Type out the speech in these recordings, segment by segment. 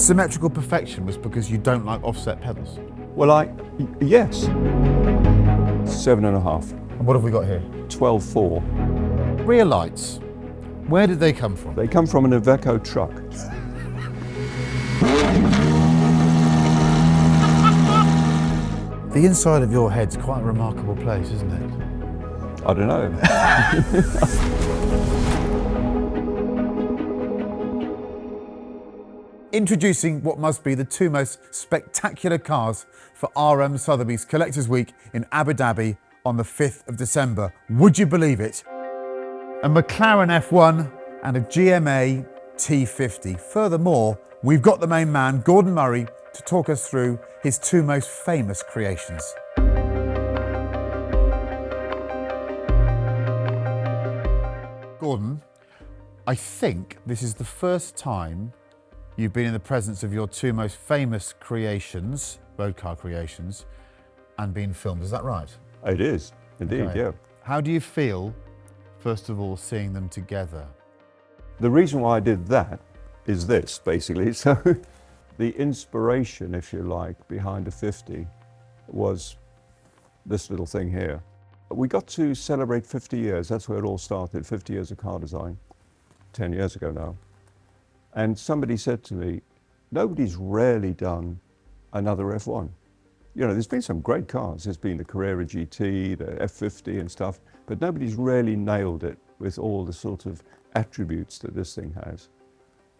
symmetrical perfection was because you don't like offset pedals? Well, yes. 7.5. And what have we got here? 12.4. Rear lights, where did they come from? They come from an Iveco truck. The inside of your head's quite a remarkable place, isn't it? I don't know. Introducing what must be the two most spectacular cars for RM Sotheby's Collectors Week in Abu Dhabi on the 5th of December. Would you believe it? A McLaren F1 and a GMA T50. Furthermore, we've got the main man, Gordon Murray, to talk us through his two most famous creations. Gordon, I think this is the first time you've been in the presence of your two most famous creations, road car creations, and been filmed, is that right? It is, indeed, Okay. yeah. How do you feel, first of all, seeing them together? The reason why I did that is this, basically. So the inspiration, if you like, behind the 50 was this little thing here. We got to celebrate 50 years. That's where it all started, 50 years of car design, 10 years ago now. And somebody said to me, nobody's rarely done another F1. You know, there's been some great cars. There's been the Carrera GT, the F50 and stuff, but nobody's really nailed it with all the sort of attributes that this thing has.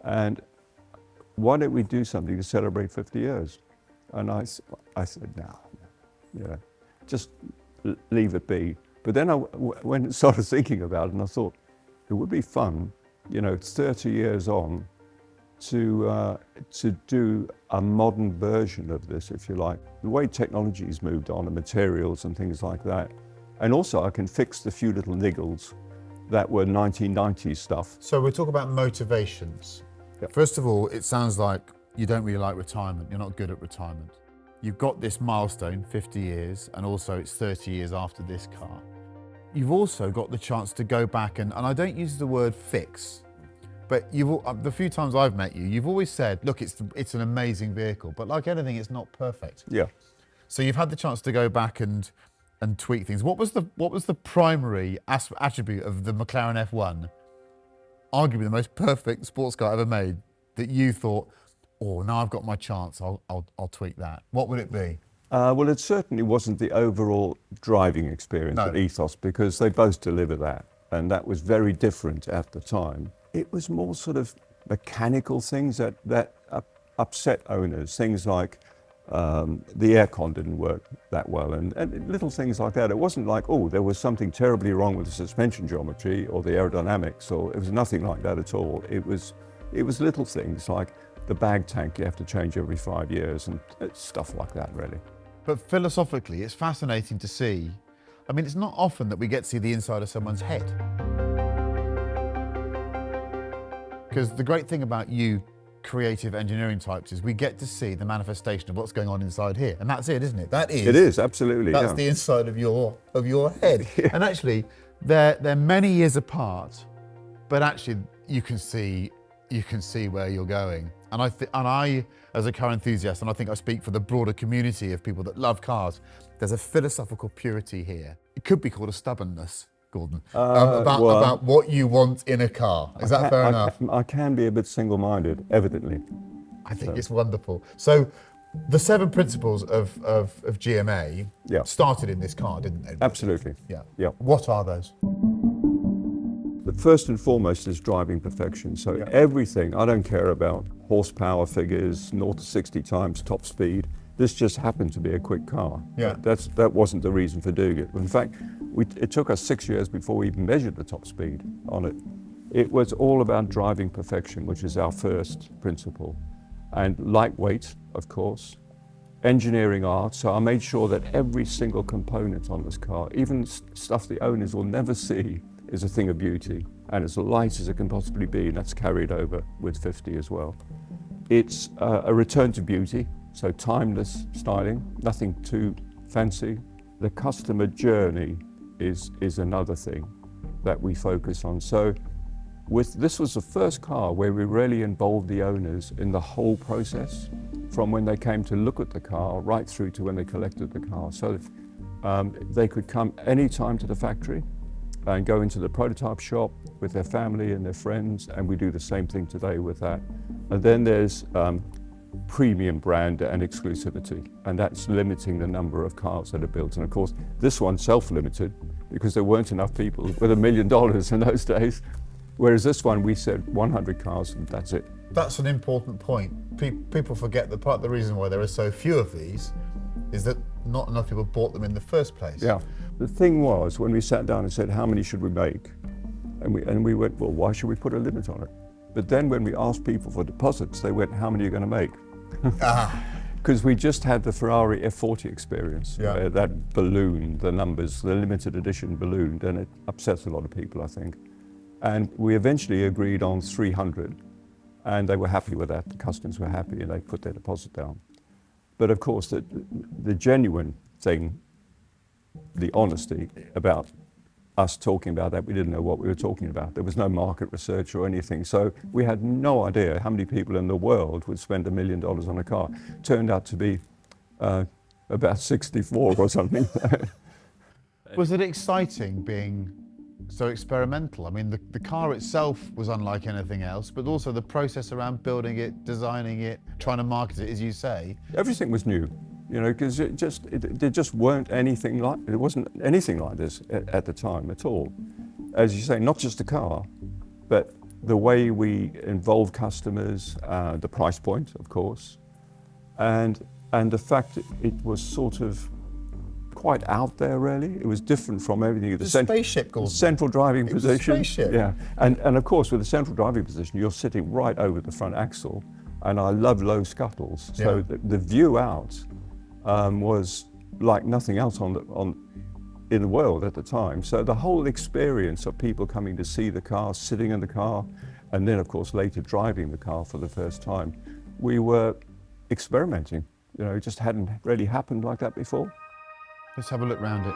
And why don't we do something to celebrate 50 years? And I said, no, you know, just leave it be. But then I went and started thinking about it, and I thought it would be fun, you know, 30 years on, to do a modern version of this, if you like. The way technology's moved on, and materials and things like that. And also I can fix the few little niggles that were 1990s stuff. So we're talking about motivations. Yep. First of all, it sounds like you don't really like retirement. You're not good at retirement. You've got this milestone, 50 years, and also it's 30 years after this car. You've also got the chance to go back and I don't use the word fix, but the few times I've met you, you've always said, look, it's an amazing vehicle, but like anything, it's not perfect. Yeah. So you've had the chance to go back and tweak things. What was the primary attribute of the McLaren F1, arguably the most perfect sports car ever made, that you thought, oh, now I've got my chance, I'll tweak that? What would it be? Well, it certainly wasn't the overall driving experience No. at Ethos, because they both deliver that, and that was very different at the time. It was more sort of mechanical things that upset owners, things like the aircon didn't work that well, and little things like that. It wasn't like, oh, there was something terribly wrong with the suspension geometry or the aerodynamics, or it was nothing like that at all. It was little things like the bag tank you have to change every 5 years and stuff like that, really. But philosophically, it's fascinating to see. I mean, it's not often that we get to see the inside of someone's head. Because the great thing about you creative engineering types is we get to see the manifestation of what's going on inside here. And that's it, isn't it? That is. It is, absolutely. That's yeah. the inside of your head. Yeah. And actually, they're many years apart, but actually you can see where you're going. And I, as a car enthusiast, and I think I speak for the broader community of people that love cars, there's a philosophical purity here. It could be called a stubbornness, Gordon, about what you want in a car. Is that fair enough? I can be a bit single-minded, evidently. I think it's wonderful. So the 7 principles of GMA started in this car, didn't they? Absolutely. Yeah. Yeah. What are those? But first and foremost is driving perfection. So everything, I don't care about horsepower figures, 0 to 60 times top speed. This just happened to be a quick car. Yeah. That wasn't the reason for doing it. In fact, it took us 6 years before we even measured the top speed on it. It was all about driving perfection, which is our first principle. And lightweight, of course, engineering art. So I made sure that every single component on this car, even stuff the owners will never see, is a thing of beauty, and as light as it can possibly be, and that's carried over with 50 as well. It's a return to beauty, so timeless styling, nothing too fancy. The customer journey is another thing that we focus on. So This was the first car where we really involved the owners in the whole process, from when they came to look at the car right through to when they collected the car. So they could come anytime to the factory and go into the prototype shop with their family and their friends, and we do the same thing today with that. And then there's premium brand and exclusivity, and that's limiting the number of cars that are built. And of course, this one's self-limited because there weren't enough people with $1 million in those days. Whereas this one, we said 100 cars and that's it. That's an important point. People forget that part of the reason why there are so few of these is that not enough people bought them in the first place. Yeah. The thing was, when we sat down and said, how many should we make? And we went, well, why should we put a limit on it? But then when we asked people for deposits, they went, how many are you going to make? Because we just had the Ferrari F40 experience, Yeah. that balloon, the numbers, the limited edition ballooned, and it upsets a lot of people, I think. And we eventually agreed on 300, and they were happy with that. The customers were happy, and they put their deposit down. But of course, the genuine thing, the honesty about us talking about that, we didn't know what we were talking about. There was no market research or anything. So we had no idea how many people in the world would spend $1 million on a car. Turned out to be about 64 or something. Was it exciting being so experimental? I mean, the car itself was unlike anything else, but also the process around building it, designing it, trying to market it, as you say. Everything was new, you know, because there just wasn't anything like this at the time at all. As you say, not just the car, but the way we involve customers, the price point, of course, and the fact that it was sort of quite out there, really. It was different from everything. The spaceship, Gordon. Central driving position. It was a spaceship. Yeah, and of course, with the central driving position, you're sitting right over the front axle, and I love low scuttles. So Yeah. the view out was like nothing else in the world at the time. So the whole experience of people coming to see the car, sitting in the car, and then of course later driving the car for the first time, we were experimenting. You know, it just hadn't really happened like that before. Let's have a look round it.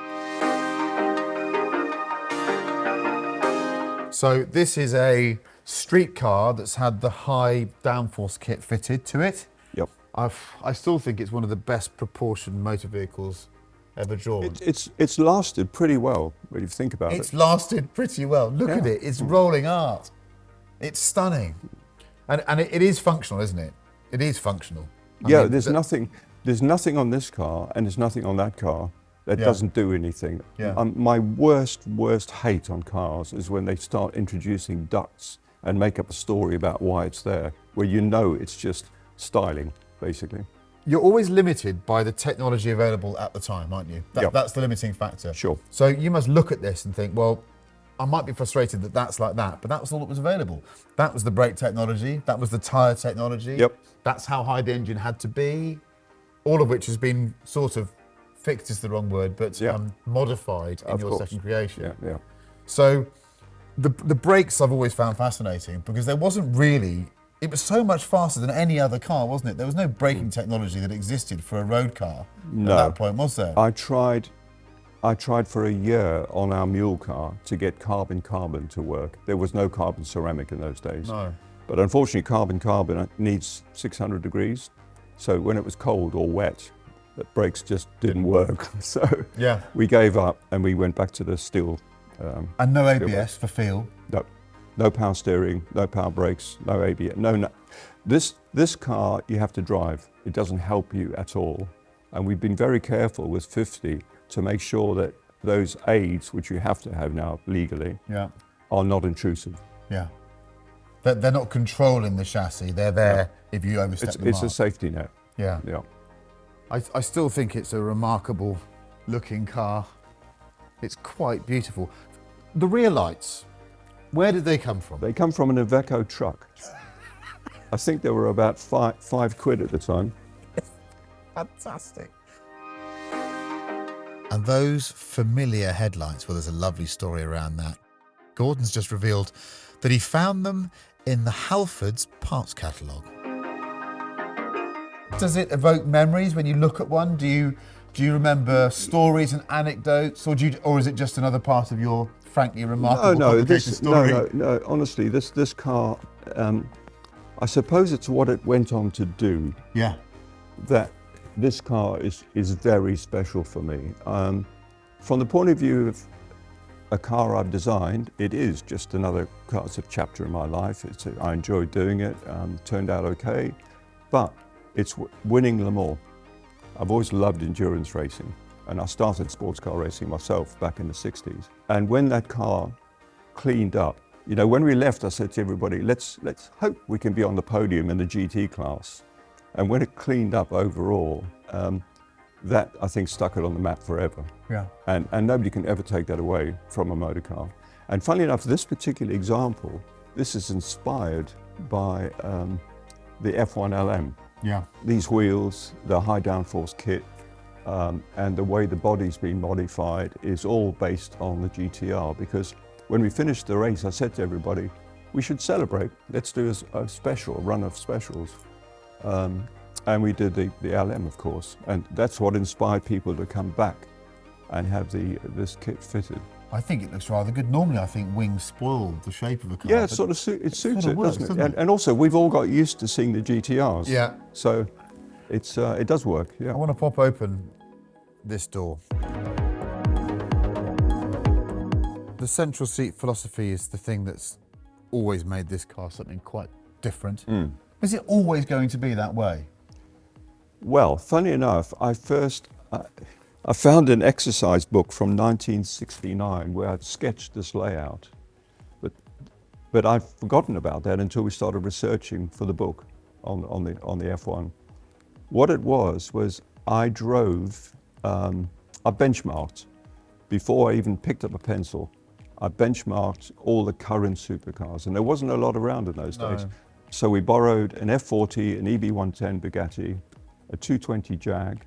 So this is a street car that's had the high downforce kit fitted to it. Yep. I still think it's one of the best proportioned motor vehicles ever drawn. It's lasted pretty well when you think about it. It's lasted pretty well. Look at Yeah. it. It's rolling art. It's stunning. And it is functional, isn't it? It is functional. I Yeah, mean, there's nothing on this car and there's nothing on that car that Yeah. doesn't do anything. Yeah. My worst hate on cars is when they start introducing ducts and make up a story about why it's there, where you know it's just styling, basically. You're always limited by the technology available at the time, aren't you? Yeah. That's the limiting factor. Sure. So you must look at this and think, well, I might be frustrated that that's like that, but that was all that was available. That was the brake technology, that was the tyre technology. Yep. That's how high the engine had to be, all of which has been sort of, fixed is the wrong word, but Yeah. Modified in Of your course. second creation. Yeah. So the brakes I've always found fascinating because there wasn't really, it was so much faster than any other car, wasn't it? There was no braking technology that existed for a road car No. at that point, was there? I tried for a year on our mule car to get carbon to work. There was no carbon ceramic in those days. No. But unfortunately, carbon needs 600 degrees. So when it was cold or wet, the brakes just didn't work. So Yeah. we gave up and we went back to the steel. And no ABS for feel. No power steering, no power brakes, no ABS. No. This car you have to drive. It doesn't help you at all. And we've been very careful with 50 to make sure that those aids, which you have to have now legally, Yeah. are not intrusive. Yeah. They're not controlling the chassis. They're there if you overstep the It's mark. a safety net. Yeah. Yeah. I still think it's a remarkable looking car. It's quite beautiful. The rear lights, where did they come from? They come from an Iveco truck. I think they were about £5 at the time. Fantastic. And those familiar headlights, well, there's a lovely story around that. Gordon's just revealed that he found them in the Halfords parts catalogue. Does it evoke memories when you look at one? Do you Do you remember stories and anecdotes, or is it just another part of your frankly remarkable complicated story? No. Honestly, this car, I suppose it's what it went on to do. Yeah. That this car is very special for me. From the point of view of a car I've designed, it is just another car. It's a chapter in my life. I enjoyed doing it. Turned out okay, but it's winning Le Mans. I've always loved endurance racing, and I started sports car racing myself back in the 60s. And when that car cleaned up, you know, when we left, I said to everybody, let's hope we can be on the podium in the GT class. And when it cleaned up overall, that I think stuck it on the map forever. Yeah. And nobody can ever take that away from a motor car. And funnily enough, this particular example, this is inspired by the F1 LM. Yeah. These wheels, the high downforce kit, and the way the body's been modified is all based on the GTR, because when we finished the race, I said to everybody, we should celebrate. Let's do a run of specials. And we did the LM, of course, and that's what inspired people to come back and have this kit fitted. I think it looks rather good. Normally, I think wings spoil the shape of a car. Yeah, it sort of suits it, works, doesn't it? And also, we've all got used to seeing the GTRs. Yeah. So it does work. Yeah. I want to pop open this door. The central seat philosophy is the thing that's always made this car something quite different. Is it always going to be that way? Well, funny enough, I found an exercise book from 1969 where I'd sketched this layout, but I'd forgotten about that until we started researching for the book on the F1. What it was I drove, I benchmarked before I even picked up a pencil. I benchmarked all the current supercars, and there wasn't a lot around in those days. So we borrowed an F40, an EB110 Bugatti, a 220 Jag,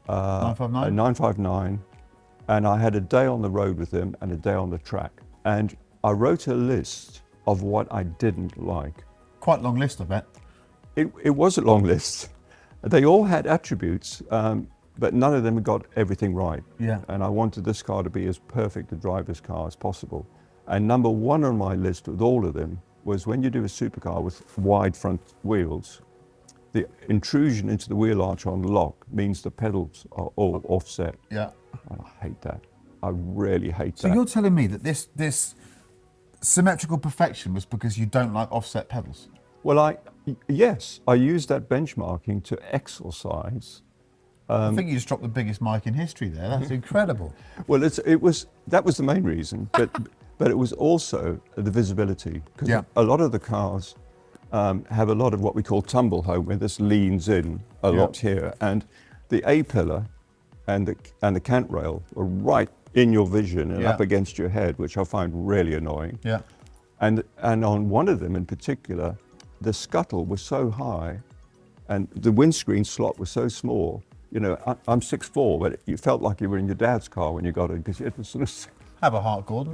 959? a 959, and I had a day on the road with them and a day on the track. And I wrote a list of what I didn't like. Quite a long list, I bet. It was a long list. They all had attributes, but none of them got everything right. Yeah. And I wanted this car to be as perfect a driver's car as possible. And number one on my list with all of them was when you do a supercar with wide front wheels, the intrusion into the wheel arch on lock means the pedals are all offset. Yeah. And I hate that. I really hate that. So you're telling me that this symmetrical perfection was because you don't like offset pedals? Well, yes, I used that benchmarking to exercise. I think you just dropped the biggest mic in history there. That's incredible. Well, that was the main reason, but it was also the visibility, because a lot of the cars have a lot of what we call tumble home, where this leans in a lot here, and the A-pillar and the cant rail are right in your vision and up against your head, which I find really annoying. Yeah. And on one of them in particular, the scuttle was so high and the windscreen slot was so small. You know, I'm 6'4", but you felt like you were in your dad's car when you got in, because you had to sort of have a heart, Gordon.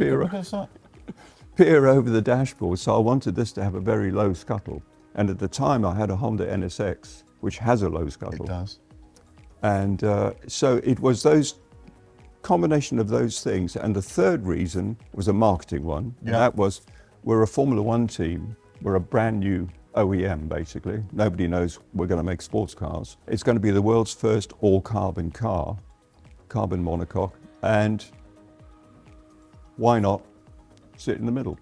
Peer over the dashboard. So I wanted this to have a very low scuttle. And at the time I had a Honda NSX, which has a low scuttle. It does. And so it was those combination of those things. And the third reason was a marketing one. Yeah. And that was, we're a Formula One team. We're a brand new OEM, basically. Nobody knows we're going to make sports cars. It's going to be the world's first all-carbon car, carbon monocoque. And why not sit in the middle?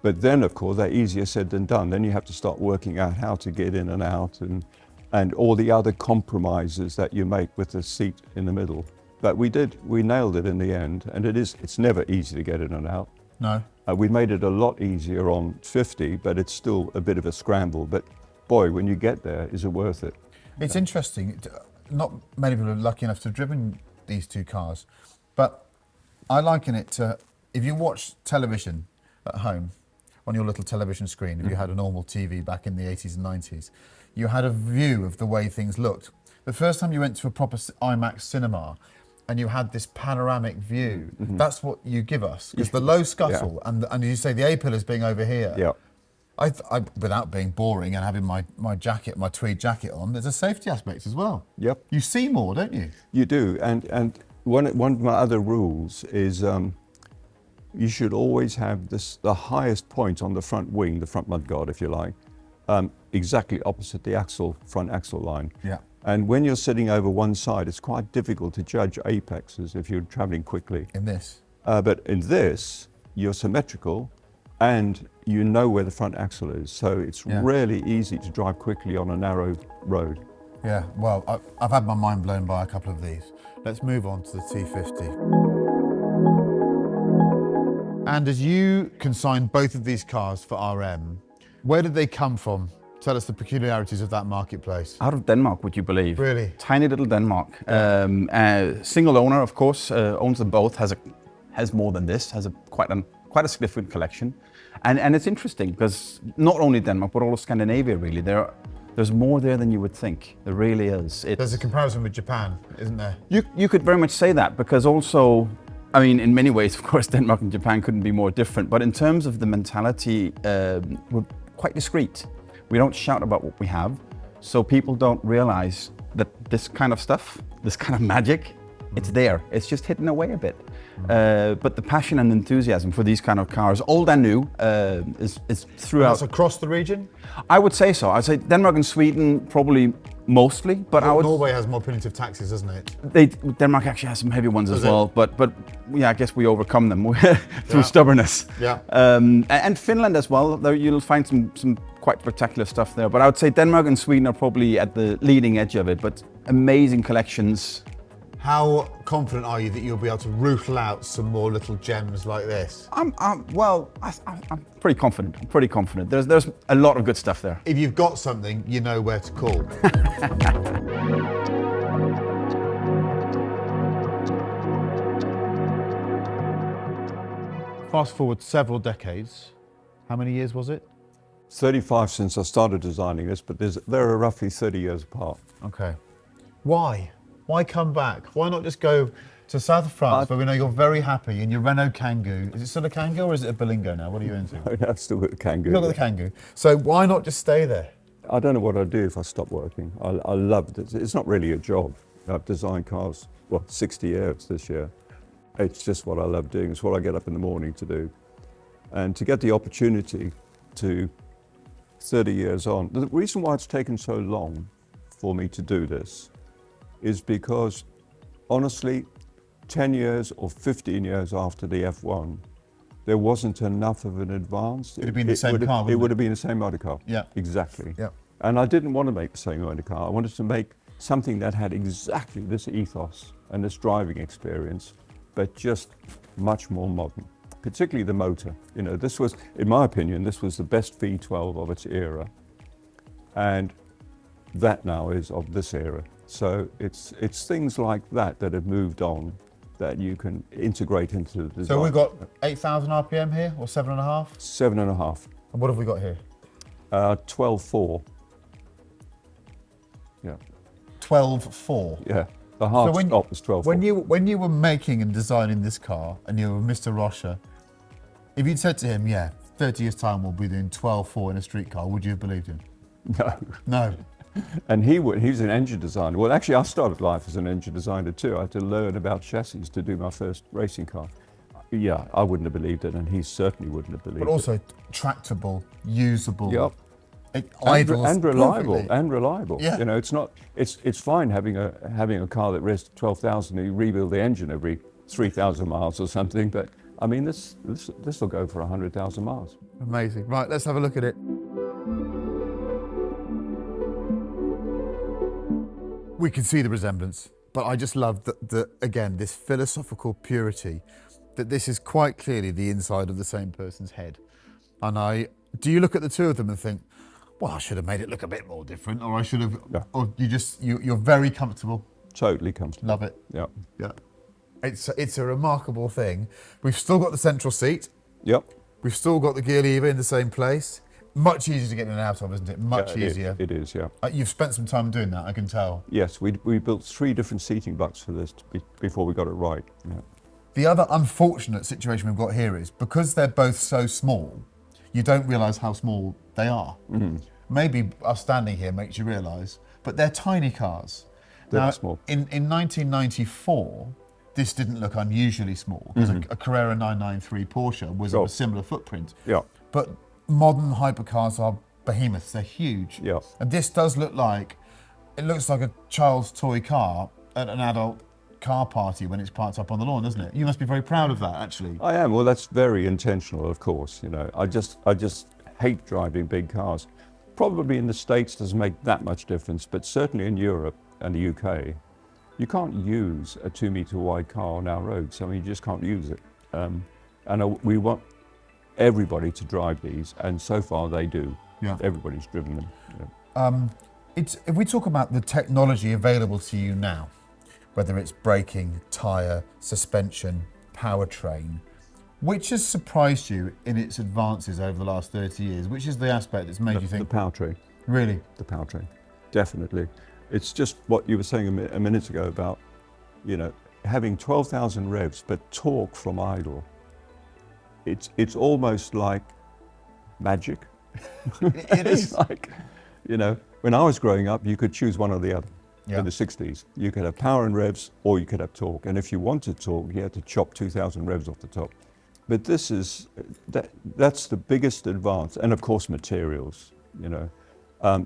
But then, of course, they're easier said than done. Then you have to start working out how to get in and out and all the other compromises that you make with the seat in the middle. But we nailed it in the end, and it's never easy to get in and out. No. We made it a lot easier on 50, but it's still a bit of a scramble. But boy, when you get there, is it worth it? It's interesting. Not many people are lucky enough to have driven these two cars, but I liken it to, if you watch television at home on your little television screen, if you had a normal TV back in the 80s and 90s, you had a view of the way things looked. The first time you went to a proper IMAX cinema and you had this panoramic view, that's what you give us. Because the low scuttle and you say the A-pillars being over here, Without being boring and having my jacket, my tweed jacket on, there's a safety aspect as well. Yep. You see more, don't you? You do, and one of my other rules is you should always have the highest point on the front wing, the front mudguard, if you like, exactly opposite the front axle line. Yeah. And when you're sitting over one side, it's quite difficult to judge apexes if you're traveling quickly. In this. But in this, you're symmetrical, and you know where the front axle is, so it's really easy to drive quickly on a narrow road. Yeah, well, I've had my mind blown by a couple of these. Let's move on to the T50. And as you consign both of these cars for RM, where did they come from? Tell us the peculiarities of that marketplace. Out of Denmark, would you believe? Really? Tiny little Denmark. Single owner, of course, owns them both, has more than this, has quite a significant collection. And it's interesting because not only Denmark, but all of Scandinavia really, there's more there than you would think. There really is. There's a comparison with Japan, isn't there? You could very much say that, because also, I mean, in many ways, of course, Denmark and Japan couldn't be more different, but in terms of the mentality, we're quite discreet. We don't shout about what we have, so people don't realize that this kind of stuff, this kind of magic, it's there. It's just hidden away a bit. But the passion and enthusiasm for these kind of cars, old and new, is throughout. That's across the region? I would say so. I'd say Denmark and Sweden probably mostly, but Norway has more punitive taxes, doesn't it? Denmark actually has some heavy ones as well, but yeah, I guess we overcome them through stubbornness. Yeah. And Finland as well. Though you'll find some quite spectacular stuff there. But I would say Denmark and Sweden are probably at the leading edge of it. But amazing collections. How confident are you that you'll be able to rootle out some more little gems like this? I'm pretty confident. I'm pretty confident. There's a lot of good stuff there. If you've got something, you know where to call. Fast forward several decades. How many years was it? 35 since I started designing this, but there are roughly 30 years apart. Okay. Why? Why come back? Why not just go to south of France, where we know you're very happy in your Renault Kangoo? Is it still a Kangoo or is it a Berlingo now? What are you into? No, I've still got the Kangoo. You've got the Kangoo. So why not just stay there? I don't know what I'd do if I stopped working. I love it. It's not really a job. I've designed cars, 60 years this year. It's just what I love doing. It's what I get up in the morning to do. And to get the opportunity to, 30 years on, the reason why it's taken so long for me to do this is because, honestly, 10 years or 15 years after the F1, there wasn't enough of an advance. It would have been the same car, It would have been the same motor car. Yeah. Exactly. Yeah. And I didn't want to make the same motor car. I wanted to make something that had exactly this ethos and this driving experience, but just much more modern, particularly the motor. You know, this was, in my opinion, this was the best V12 of its era. And that now is of this era. So it's things like that that have moved on that you can integrate into the design. So we've got 8,000 RPM here, or 7.5? 7.5. And what have we got here? 12.4. Yeah. 12.4. Yeah. The hard stop was 12.4. When you were making and designing this car, and you were Mr. Rocha, if you'd said to him, yeah, 30 years time we'll be doing 12.4 in a street car, would you have believed him? No. No. And he was an engine designer. Well, actually, I started life as an engine designer too. I had to learn about chassis to do my first racing car. Yeah, I wouldn't have believed it, and he certainly wouldn't have believed it. But also tractable, usable. Yep. And reliable. perfectly. And reliable. Yeah. You know, it's fine having a car that raced 12,000 and you rebuild the engine every 3,000 miles or something. But I mean, this will go for 100,000 miles. Amazing. Right, let's have a look at it. We can see the resemblance, but I just love that again, this philosophical purity, that this is quite clearly the inside of the same person's head. And do you look at the two of them and think, well, I should have made it look a bit more different, or I should have, or you're very comfortable? Totally comfortable. Love it. Yeah. Yeah. It's a remarkable thing. We've still got the central seat. Yep. We've still got the gear lever in the same place. Much easier to get in and out of, isn't it? Much easier. It is, yeah. You've spent some time doing that, I can tell. Yes, we built 3 different seating bucks for this before we got it right. Yeah. The other unfortunate situation we've got here is, because they're both so small, you don't realise how small they are. Maybe us standing here makes you realise, but they're tiny cars. They're Now, small. In 1994, this didn't look unusually small, because a Carrera 993 Porsche was of a similar footprint. Yeah. But modern hypercars are behemoths, they're huge. Yeah. And this does look like, it looks like a child's toy car at an adult car party when it's parked up on the lawn, doesn't it? You must be very proud of that, actually. I am. Well, that's very intentional, of course. You know, I just hate driving big cars. Probably in the States doesn't make that much difference, but certainly in Europe and the UK, you can't use a 2 metre wide car on our roads. I mean, you just can't use it. We want everybody to drive these, and so far they do. Yeah. Everybody's driven them. Yeah. If we talk about the technology available to you now, whether it's braking, tyre, suspension, powertrain, which has surprised you in its advances over the last 30 years? Which is the aspect that's made you think, The powertrain. really? The powertrain, definitely. It's just what you were saying a minute ago about, you know, having 12,000 revs, but torque from idle. It's almost like magic. It It's is. like, you know, when I was growing up, you could choose one or the other. Yeah. In the 60s, you could have power and revs, or you could have torque. And if you wanted torque, you had to chop 2,000 revs off the top. But this is, that's the biggest advance. And of course, materials, you know.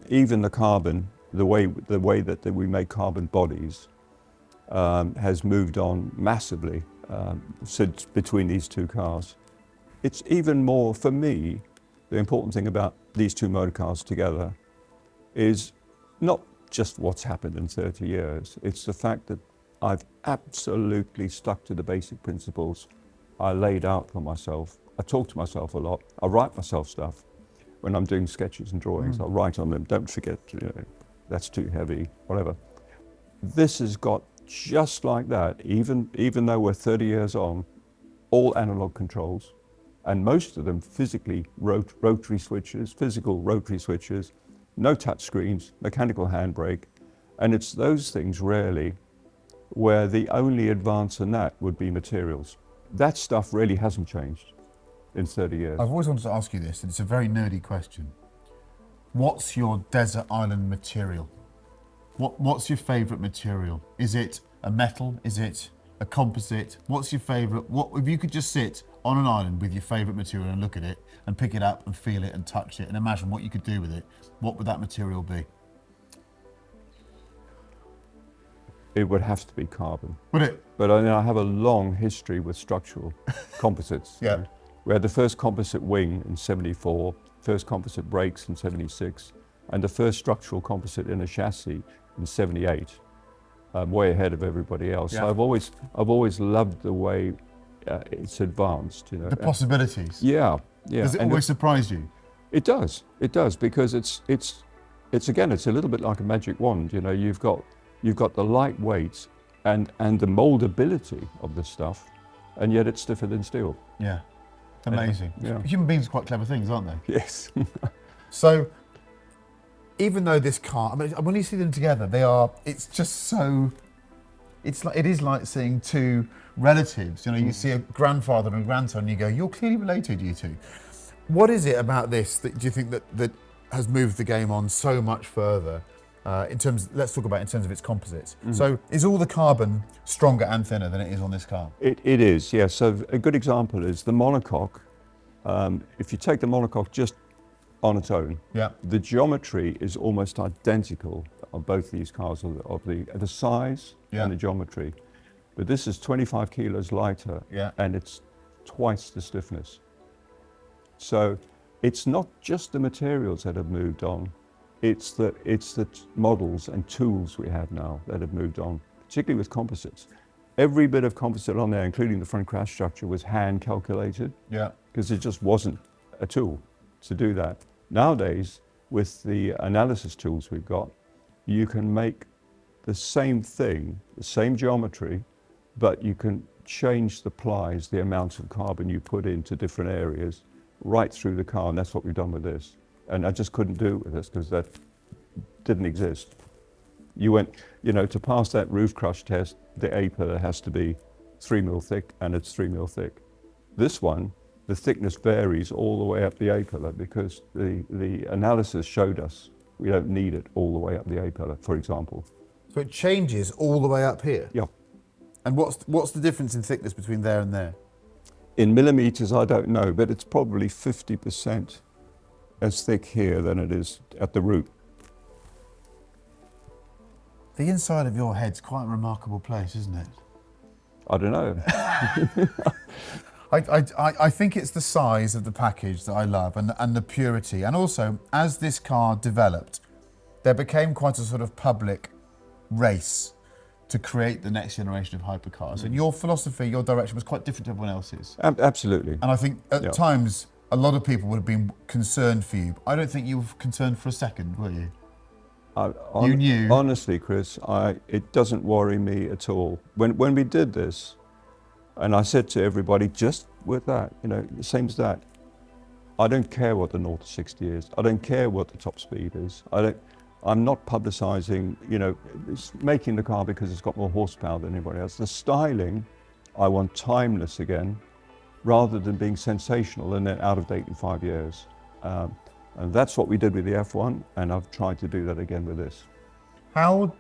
Even the carbon, the way that we make carbon bodies has moved on massively since between these two cars. It's even more, for me, the important thing about these two motor cars together is not just what's happened in 30 years. It's the fact that I've absolutely stuck to the basic principles I laid out for myself. I talk to myself a lot. I write myself stuff. When I'm doing sketches and drawings, I'll write on them. Don't forget, you know, that's too heavy, whatever. This has got just like that, even though we're 30 years on, all analog controls, and most of them physically rotary switches, physical rotary switches, no touch screens, mechanical handbrake, and it's those things rarely where the only advance in that would be materials. That stuff really hasn't changed in 30 years. I've always wanted to ask you this, and it's a very nerdy question. What's your desert island material? What's your favourite material? Is it a metal? Is it a composite? What's your favourite? What if you could just sit on an island with your favourite material and look at it and pick it up and feel it and touch it and imagine what you could do with it? What would that material be? It would have to be carbon. Would it? But I have a long history with structural composites. Yeah. You know. We had the first composite wing in '74, first composite brakes in '76, and the first structural composite in a chassis in '78. Way ahead of everybody else. Yeah. So I've always loved the way it's advanced. You know. The possibilities. Yeah, yeah. Does it And always surprise you? It does, because it's again, it's a little bit like a magic wand. You know, you've got the lightweight and the moldability of the stuff, and yet it's stiffer than steel. Yeah. Amazing. Yeah. Human beings are quite clever things, aren't they? Yes. So, even though this car, I mean, when you see them together, it's just so, it is like seeing two relatives. You know, you see a grandfather and grandson, and you go, you're clearly related, you two. What is it about this that do you think that has moved the game on so much further? Let's talk about in terms of its composites. So, is all the carbon stronger and thinner than it is on this car? It is, yes. So a good example is the monocoque. If you take the monocoque just on its own, Yeah. the geometry is almost identical on both these cars of the size Yeah. and the geometry. But this is 25 kilos lighter, Yeah. and it's twice the stiffness. So it's not just the materials that have moved on. It's the models and tools we have now that have moved on, particularly with composites. Every bit of composite on there, including the front crash structure, was hand calculated Yeah. because it just wasn't a tool to do that. Nowadays, with the analysis tools we've got, you can make the same thing, the same geometry, but you can change the plies, the amount of carbon you put into different areas, right through the car, and that's what we've done with this. And I just couldn't do it with this because that didn't exist. You went, you know, to pass that roof crush test, the A pillar has to be 3 mil thick, and it's 3 mil thick. This one, the thickness varies all the way up the A-pillar because the analysis showed us we don't need it all the way up the A-pillar, for example. So it changes all the way up here? Yeah. And what's the difference in thickness between there and there? In millimeters, I don't know, but it's probably 50% as thick here than it is at the root. The inside of your head's quite a remarkable place, isn't it? I don't know. I think it's the size of the package that I love and the purity. And also, as this car developed, there became quite a sort of public race to create the next generation of hypercars. And your philosophy, your direction was quite different to everyone else's. Absolutely. And I think at times, a lot of people would have been concerned for you. I don't think you were concerned for a second, were you? You knew. Honestly, Chris, it doesn't worry me at all. When we did this, and I said to everybody, just with that, the same as that, I don't care what the 0 to 60 is. I don't care what the top speed is. I'm not publicising, it's making the car because it's got more horsepower than anybody else. The styling, I want timeless again, rather than being sensational and then out of date in 5 years. And that's what we did with the F1, and I've tried to do that again with this. How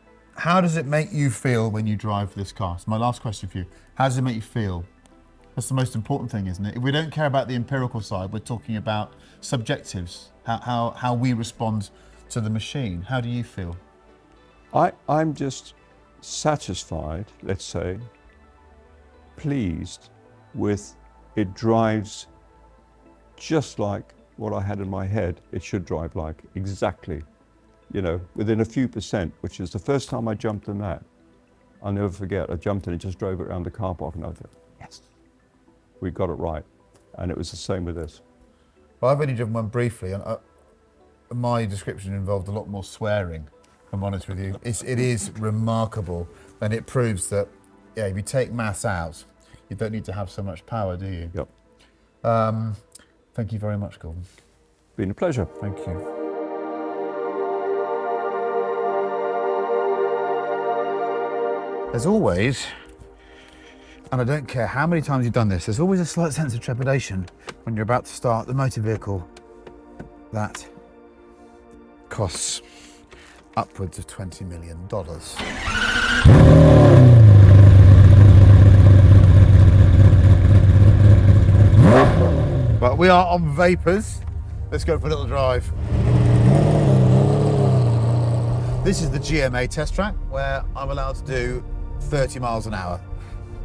does it make you feel when you drive this car? It's my last question for you. How does it make you feel? That's the most important thing, isn't it? If we don't care about the empirical side, we're talking about subjectives, how we respond to the machine. How do you feel? I'm just satisfied, let's say, pleased with it drives just like what I had in my head it should drive like, exactly. Within a few percent, which is the first time I jumped in that. I'll never forget, I jumped in and just drove it around the car park and I thought, yes, we got it right. And it was the same with this. Well, I've only driven one briefly, and my description involved a lot more swearing, if I'm honest with you. It is remarkable, and it proves that, if you take mass out, you don't need to have so much power, do you? Yep. Thank you very much, Gordon. Been a pleasure. Thank you. As always, and I don't care how many times you've done this, there's always a slight sense of trepidation when you're about to start the motor vehicle that costs upwards of $20 million. But we are on vapors. Let's go for a little drive. This is the GMA test track where I'm allowed to do 30 miles an hour.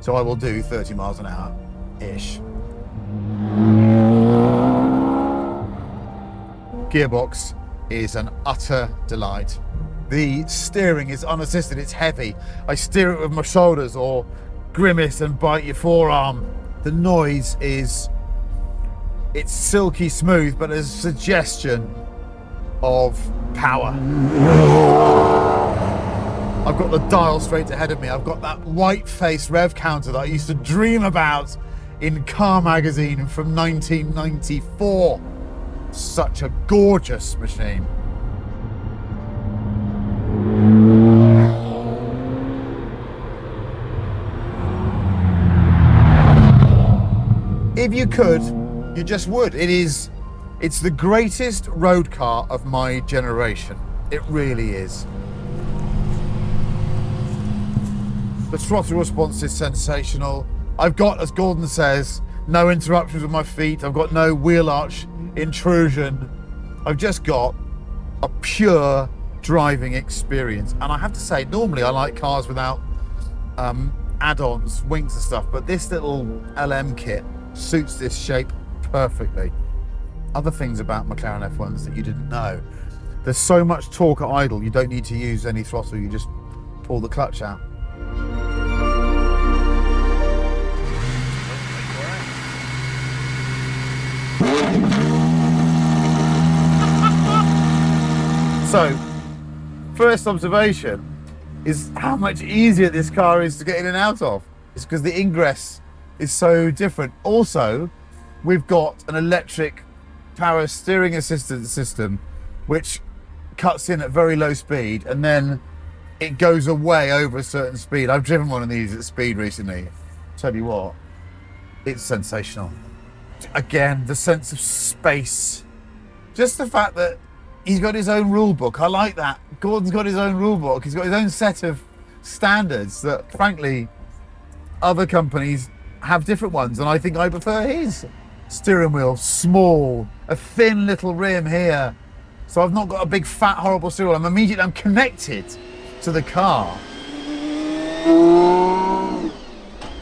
So I will do 30 miles an hour-ish. Gearbox is an utter delight. The steering is unassisted, it's heavy. I steer it with my shoulders or grimace and bite your forearm. The noise is, it's silky smooth, but there's a suggestion of power. I've got the dial straight ahead of me. I've got that white-faced rev counter that I used to dream about in Car Magazine from 1994. Such a gorgeous machine. If you could, you just would. It's the greatest road car of my generation. It really is. The throttle response is sensational. I've got, as Gordon says, no interruptions with my feet. I've got no wheel arch intrusion. I've just got a pure driving experience. And I have to say, normally I like cars without add-ons, wings and stuff, but this little LM kit suits this shape perfectly. Other things about McLaren F1s that you didn't know. There's so much torque at idle, you don't need to use any throttle, you just pull the clutch out. So, first observation is how much easier this car is to get in and out of. It's because the ingress is so different. Also, we've got an electric power steering assistance system which cuts in at very low speed and then it goes away over a certain speed. I've driven one of these at speed recently. Tell you what, it's sensational. Again, the sense of space. Just the fact that he's got his own rule book. I like that. Gordon's got his own rule book. He's got his own set of standards that, frankly, other companies have different ones, and I think I prefer his. Steering wheel, small, a thin little rim here. So I've not got a big, fat, horrible steering wheel. I'm connected to the car.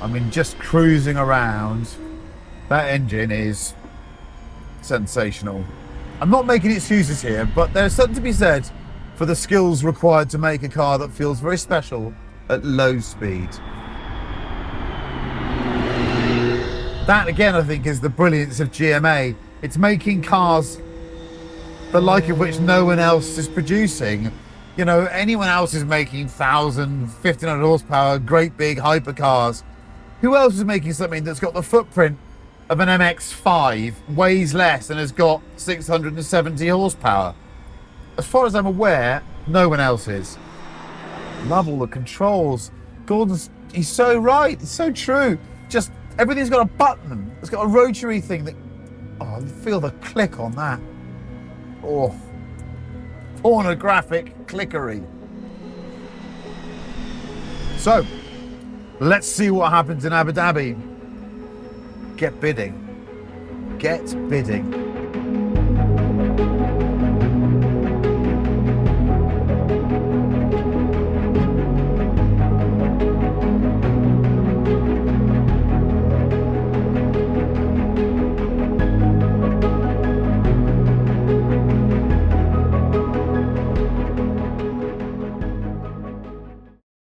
I mean, just cruising around, that engine is sensational. I'm not making excuses here, but there's something to be said for the skills required to make a car that feels very special at low speed. That, again, I think is the brilliance of GMA. It's making cars the like of which no one else is producing. You know, anyone else is making 1,000, 1,500 horsepower, great big hypercars. Who else is making something that's got the footprint of an MX-5, weighs less, and has got 670 horsepower? As far as I'm aware, no one else is. Love all the controls. He's so right, it's so true. Just everything's got a button. It's got a rotary thing that, oh, feel the click on that. Oh, pornographic clickery. So, let's see what happens in Abu Dhabi. Get bidding. Get bidding.